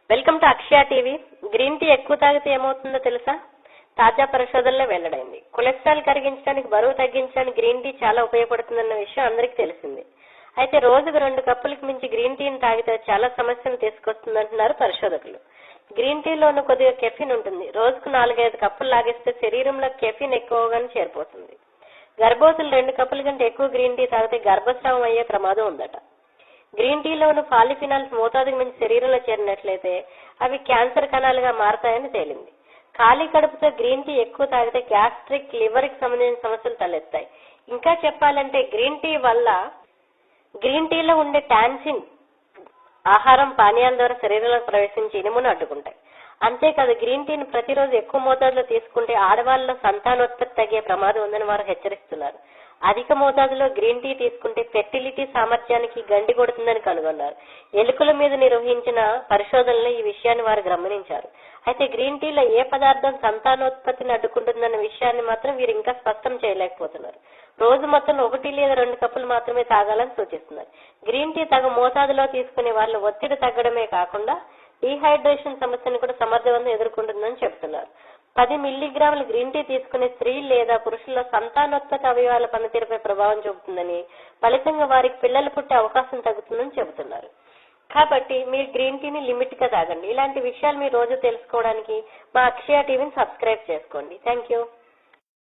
Welcome to Akshaya TV. Green tea ఎక్కువ తాగితే ఏమవుతుందో తెలుసా? తాజా పరిశోధనలో వెల్లడైంది. కొలెస్ట్రాల్ కరిగించడానికి, బరువు తగ్గించడానికి గ్రీన్ టీ చాలా ఉపయోగపడుతుందన్న విషయం అందరికీ తెలిసింది. అయితే రోజుకు 2 కప్పులకు మించి గ్రీన్ టీని తాగితే చాలా సమస్యలు తీసుకొస్తుందంటున్నారు పరిశోధకులు. గ్రీన్ టీలోనూ కొద్దిగా కెఫిన్ ఉంటుంది. రోజుకు 4-5 కప్పులు లాగిస్తే శరీరంలో కెఫిన్ ఎక్కువగానే చేరిపోతుంది. గర్భవతులు 2 కప్పుల కంటే ఎక్కువ గ్రీన్ టీ తాగితే గర్భస్రావం అయ్యే ప్రమాదం ఉందట. గ్రీన్ టీలోని పాలిఫినాల్స్ మోతాదుకు మించి శరీరంలో చేరినట్లయితే అవి క్యాన్సర్ కణాలుగా మారతాయని తేలింది. ఖాళీ కడుపుతో గ్రీన్ టీ ఎక్కువ తాగితే గ్యాస్ట్రిక్, లివర్ కి సంబంధించిన సమస్యలు తలెత్తాయి. ఇంకా చెప్పాలంటే గ్రీన్ టీలో ఉండే టాన్సిన్ ఆహారం, పానీయాల ద్వారా శరీరంలోకి ప్రవేశించి ఇనుమును అడ్డుకుంటాయి. అంతేకాదు, గ్రీన్ టీని ప్రతిరోజు ఎక్కువ మోతాదులో తీసుకుంటే ఆడవాళ్ళలో సంతానోత్పత్తి తగ్గే ప్రమాదం ఉందని వారు హెచ్చరిస్తున్నారు. అధిక మోతాదులో గ్రీన్ టీ తీసుకుంటే ఫెర్టిలిటీ సామర్థ్యానికి గండి కొడుతుందని కనుగొన్నారు. ఎలుకల మీద నిర్వహించిన పరిశోధనలో ఈ విషయాన్ని వారు గమనించారు. అయితే గ్రీన్ టీలో ఏ పదార్థం సంతానోత్పత్తిని అడ్డుకుంటుందన్న విషయాన్ని మాత్రం వీరు ఇంకా స్పష్టం చేయలేకపోతున్నారు. రోజు మొత్తం 1 లేదా 2 కప్పులు మాత్రమే తాగాలని సూచిస్తున్నారు. గ్రీన్ టీ తగు మోతాదులో తీసుకునే వాళ్ళు ఒత్తిడి తగ్గడమే కాకుండా డీహైడ్రేషన్ సమస్యను కూడా సమర్థవంతంగా ఎదుర్కొంటుందని చెబుతున్నారు. 10 మిల్లీగ్రాముల గ్రీన్ టీ తీసుకునే స్త్రీ లేదా పురుషుల్లో సంతానోత్పత్తి అవయవాల పనితీరుపై ప్రభావం చూపుతుందని, ఫలితంగా వారికి పిల్లలు పుట్టే అవకాశం తగ్గుతుందని చెబుతున్నారు. కాబట్టి మీరు గ్రీన్ టీని లిమిట్ గా తాగండి. ఇలాంటి విషయాలు మీరు రోజు తెలుసుకోవడానికి మా అక్షయ టీవీని సబ్స్క్రైబ్ చేసుకోండి. Thank you.